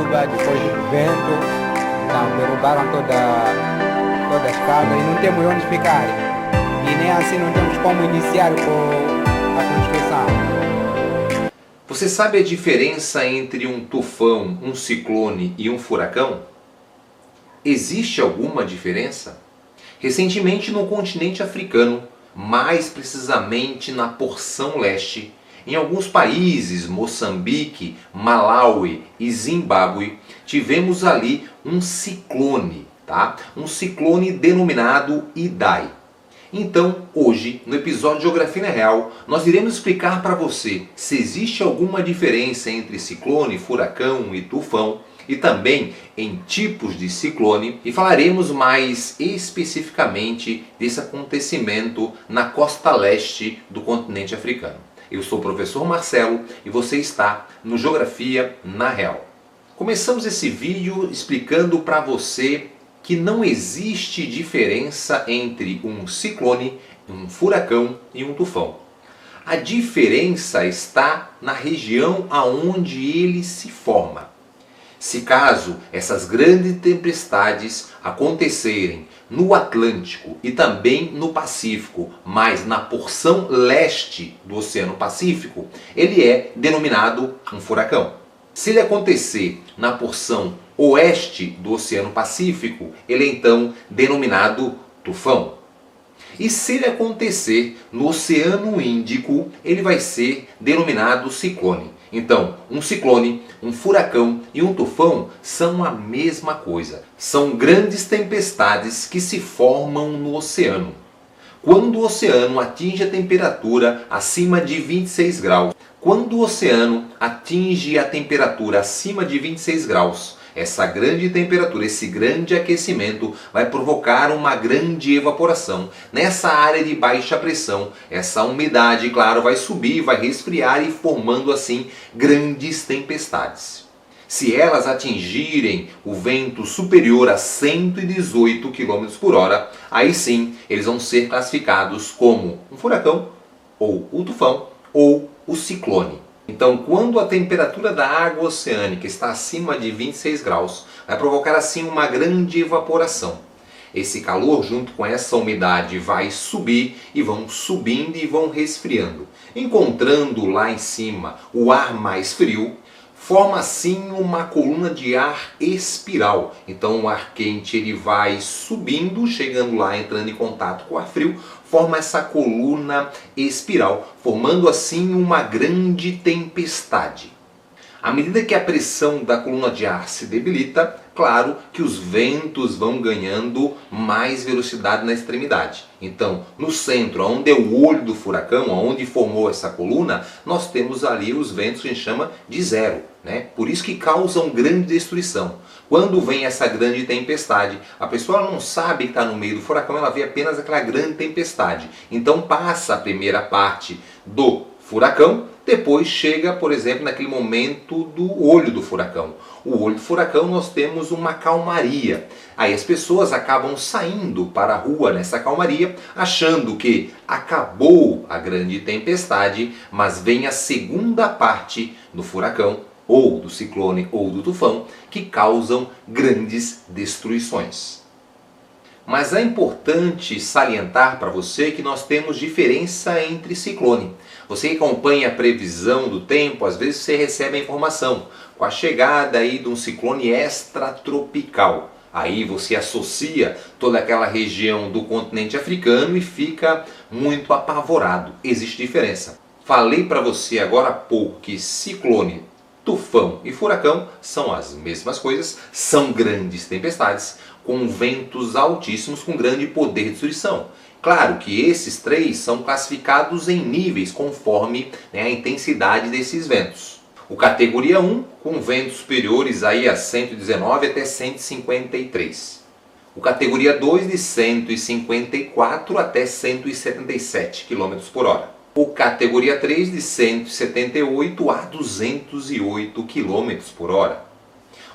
chuva, depois vento, então derrubaram todas as casas e não temos onde ficar. E nem assim não temos como iniciar a construção. Você sabe a diferença entre um tufão, um ciclone e um furacão? Existe alguma diferença? Recentemente no continente africano, mais precisamente na porção leste, em alguns países, Moçambique, Malawi e Zimbábue, tivemos ali um ciclone, tá? Um ciclone denominado Idai. Então, hoje, no episódio Geografia na Real, nós iremos explicar para você se existe alguma diferença entre ciclone, furacão e tufão, e também em tipos de ciclone, e falaremos mais especificamente desse acontecimento na costa leste do continente africano. Eu sou o professor Marcelo e você está no Geografia na Real. Começamos esse vídeo explicando para você que não existe diferença entre um ciclone, um furacão e um tufão. A diferença está na região aonde ele se forma. Se caso essas grandes tempestades acontecerem no Atlântico e também no Pacífico, mas na porção leste do Oceano Pacífico, ele é denominado um furacão. Se ele acontecer na porção oeste do Oceano Pacífico, ele é então denominado tufão. E se ele acontecer no Oceano Índico, ele vai ser denominado ciclone. Então, um ciclone, um furacão e um tufão são a mesma coisa. São grandes tempestades que se formam no oceano. Quando o oceano atinge a temperatura acima de 26 graus, quando o oceano atinge a temperatura acima de 26 graus, essa grande temperatura, esse grande aquecimento vai provocar uma grande evaporação. Nessa área de baixa pressão, essa umidade, claro, vai subir, vai resfriar e formando assim grandes tempestades. Se elas atingirem o vento superior a 118 km por hora, aí sim eles vão ser classificados como um furacão, ou o tufão, ou o ciclone. Então, quando a temperatura da água oceânica está acima de 26 graus, vai provocar assim uma grande evaporação. Esse calor, junto com essa umidade, vai subir e vão subindo e vão resfriando. Encontrando lá em cima o ar mais frio, forma assim uma coluna de ar espiral. Então o ar quente ele vai subindo, chegando lá, entrando em contato com o ar frio, forma essa coluna espiral, formando assim uma grande tempestade. À medida que a pressão da coluna de ar se debilita, claro que os ventos vão ganhando mais velocidade na extremidade. Então, no centro, onde é o olho do furacão, onde formou essa coluna, nós temos ali os ventos que a gente chama de zero, né? Por isso que causam grande destruição. Quando vem essa grande tempestade, a pessoa não sabe que está no meio do furacão, ela vê apenas aquela grande tempestade. Então passa a primeira parte do furacão, depois chega, por exemplo, naquele momento do olho do furacão. O olho do furacão nós temos uma calmaria. Aí as pessoas acabam saindo para a rua nessa calmaria, achando que acabou a grande tempestade, mas vem a segunda parte do furacão, ou do ciclone, ou do tufão, que causam grandes destruições. Mas é importante salientar para você que nós temos diferença entre ciclone. Você que acompanha a previsão do tempo, às vezes você recebe a informação com a chegada aí de um ciclone extratropical. Aí você associa toda aquela região do continente africano e fica muito apavorado. Existe diferença. Falei para você agora há pouco que ciclone, tufão e furacão são as mesmas coisas, são grandes tempestades com ventos altíssimos com grande poder de destruição. Claro que esses três são classificados em níveis conforme a intensidade desses ventos. O categoria 1 com ventos superiores aí a 119 até 153. O categoria 2 de 154 até 177 km por hora. O categoria 3 de 178 a 208 km por hora.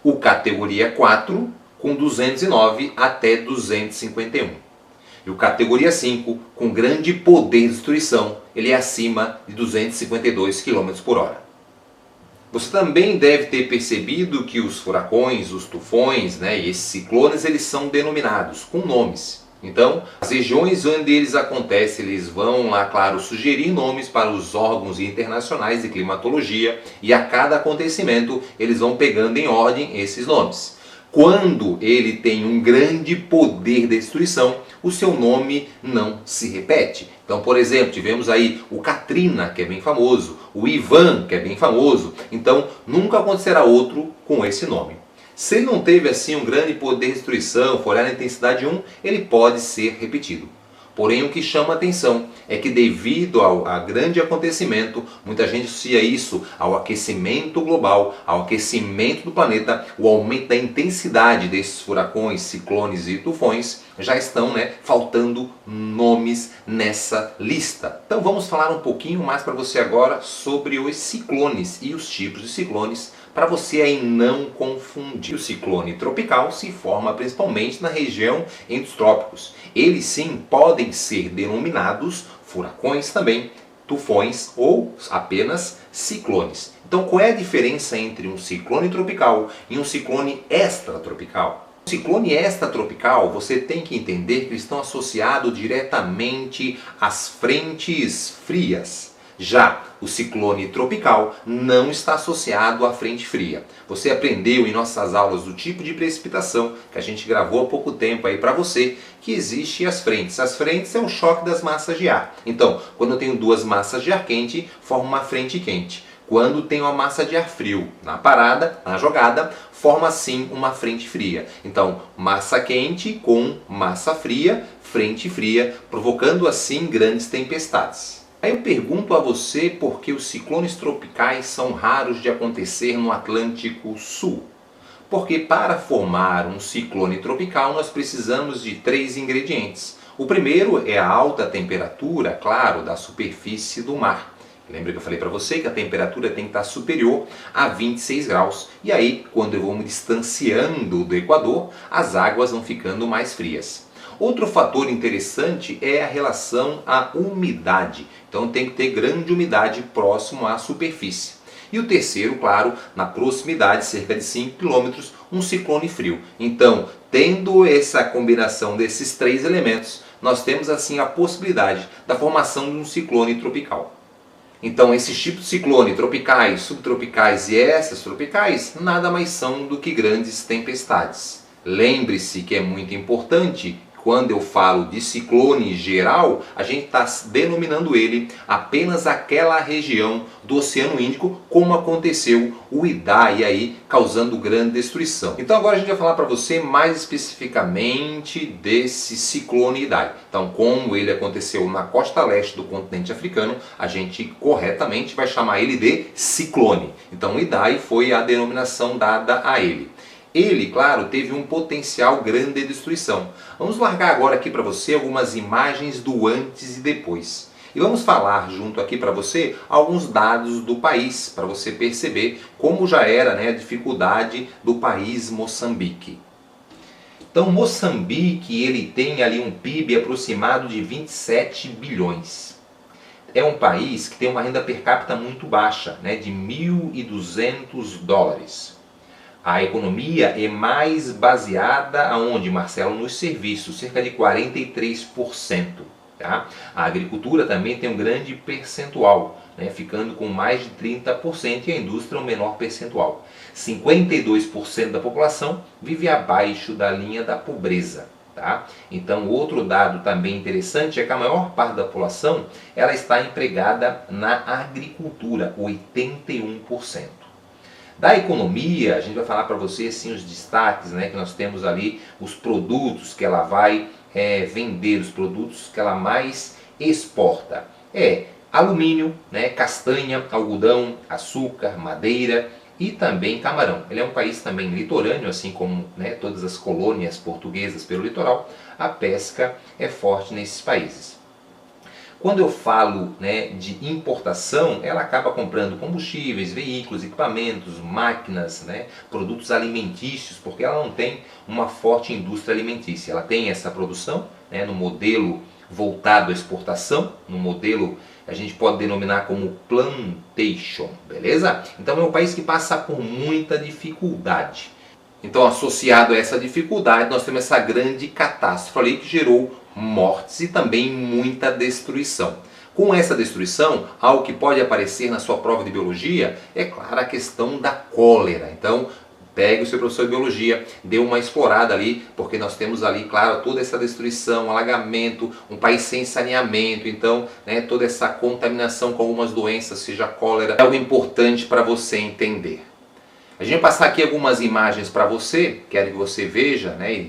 O categoria 4 com 209 até 251. E o categoria 5 com grande poder de destruição, ele é acima de 252 km por hora. Você também deve ter percebido que os furacões, os tufões, né, e esses ciclones, eles são denominados com nomes. Então, as regiões onde eles acontecem, eles vão lá, claro, sugerir nomes para os órgãos internacionais de climatologia, e a cada acontecimento eles vão pegando em ordem esses nomes. Quando ele tem um grande poder de destruição, o seu nome não se repete. Então, por exemplo, tivemos aí o Katrina, que é bem famoso, o Ivan, que é bem famoso. Então, nunca acontecerá outro com esse nome. Se ele não teve assim um grande poder de destruição, for olhar na intensidade 1, ele pode ser repetido. Porém, o que chama a atenção é que devido ao grande acontecimento, muita gente associa isso ao aquecimento global, ao aquecimento do planeta, o aumento da intensidade desses furacões, ciclones e tufões, já estão faltando nomes nessa lista. Então vamos falar um pouquinho mais para você agora sobre os ciclones e os tipos de ciclones, para você aí não confundir. O ciclone tropical se forma principalmente na região entre os trópicos. Eles sim podem ser denominados furacões também, tufões ou apenas ciclones. Então qual é a diferença entre um ciclone tropical e um ciclone extratropical? O ciclone extratropical, você tem que entender que eles estão associados diretamente às frentes frias. Já o ciclone tropical não está associado à frente fria. Você aprendeu em nossas aulas do tipo de precipitação, que a gente gravou há pouco tempo aí para você, que existe as frentes. As frentes é o choque das massas de ar. Então, quando eu tenho duas massas de ar quente, forma uma frente quente. Quando tem uma massa de ar frio na parada, na jogada, forma assim uma frente fria. Então, massa quente com massa fria, frente fria, provocando assim grandes tempestades. Aí eu pergunto a você por que os ciclones tropicais são raros de acontecer no Atlântico Sul. Porque para formar um ciclone tropical nós precisamos de 3 ingredientes. O primeiro é a alta temperatura, claro, da superfície do mar. Lembra que eu falei para você que a temperatura tem que estar superior a 26 graus. E aí, quando eu vou me distanciando do Equador, as águas vão ficando mais frias. Outro fator interessante é a relação à umidade. Então tem que ter grande umidade próximo à superfície. E o terceiro, claro, na proximidade, cerca de 5 km, um ciclone frio. Então, tendo essa combinação desses 3 elementos, nós temos assim a possibilidade da formação de um ciclone tropical. Então, esses tipos de ciclone tropicais, subtropicais e extratropicais nada mais são do que grandes tempestades. Lembre-se que é muito importante, quando eu falo de ciclone geral, a gente está denominando ele apenas aquela região do Oceano Índico, como aconteceu o Idai aí, causando grande destruição. Então agora a gente vai falar para você mais especificamente desse ciclone Idai. Então, como ele aconteceu na costa leste do continente africano, a gente corretamente vai chamar ele de ciclone. Então Idai foi a denominação dada a ele. Ele, claro, teve um potencial grande de destruição. Vamos largar agora aqui para você algumas imagens do antes e depois. E vamos falar junto aqui para você alguns dados do país, para você perceber como já era a dificuldade do país Moçambique. Então, Moçambique, ele tem ali um PIB aproximado de 27 bilhões. É um país que tem uma renda per capita muito baixa, de 1.200 dólares. A economia é mais baseada aonde, Marcelo? Nos serviços, cerca de 43%. Tá? A agricultura também tem um grande percentual, ficando com mais de 30%, e a indústria um menor percentual. 52% da população vive abaixo da linha da pobreza. Tá? Então, outro dado também interessante é que a maior parte da população ela está empregada na agricultura, 81%. Da economia, a gente vai falar para você assim, os destaques, que nós temos ali, os produtos que ela vai vender, os produtos que ela mais exporta. Alumínio, castanha, algodão, açúcar, madeira e também camarão. Ele é um país também litorâneo, assim como todas as colônias portuguesas pelo litoral. A pesca é forte nesses países. Quando eu falo de importação, ela acaba comprando combustíveis, veículos, equipamentos, máquinas, produtos alimentícios, porque ela não tem uma forte indústria alimentícia. Ela tem essa produção no modelo voltado à exportação, no modelo a gente pode denominar como plantation, beleza? Então é um país que passa por muita dificuldade. Então, associado a essa dificuldade, nós temos essa grande catástrofe ali que gerou mortes e também muita destruição. Com essa destruição, algo que pode aparecer na sua prova de biologia é, claro, a questão da cólera. Então, pegue o seu professor de biologia, dê uma explorada ali, porque nós temos ali, claro, toda essa destruição, alagamento, um país sem saneamento, então, né, toda essa contaminação com algumas doenças, seja cólera, é algo importante para você entender. A gente vai passar aqui algumas imagens para você, quero que você veja, né,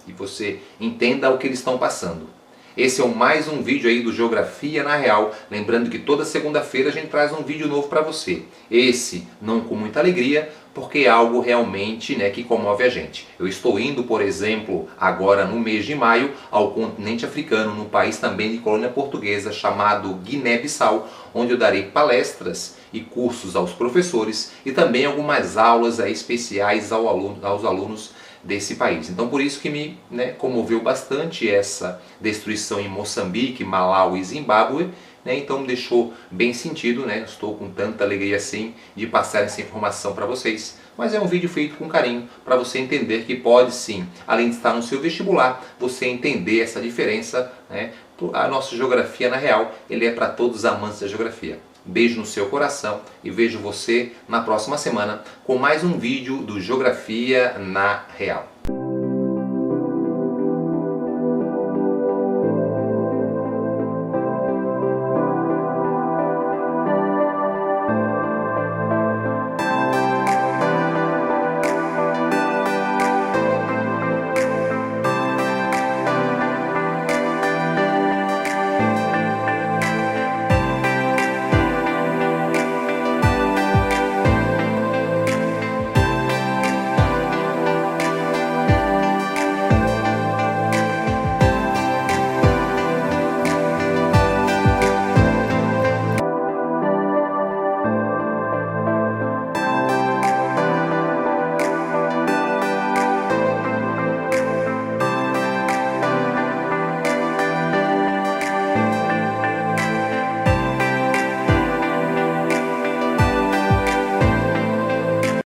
e você entenda o que eles estão passando. Esse é mais um vídeo aí do Geografia na Real, lembrando que toda segunda-feira a gente traz um vídeo novo para você. Esse não com muita alegria, porque é algo realmente, né, que comove a gente. Eu estou indo, por exemplo, agora no mês de maio, ao continente africano, num país também de colônia portuguesa chamado Guiné-Bissau, onde eu darei palestras e cursos aos professores e também algumas aulas aí especiais aos alunos desse país. Então por isso que me, né, comoveu bastante essa destruição em Moçambique, Malau e Zimbábue, né, então me deixou bem sentido, né, estou com tanta alegria assim de passar essa informação para vocês. Mas é um vídeo feito com carinho para você entender que pode sim, além de estar no seu vestibular, você entender essa diferença, né, a nossa geografia na real, ele é para todos os amantes da geografia. Beijo no seu coração e vejo você na próxima semana com mais um vídeo do Geografia na Real.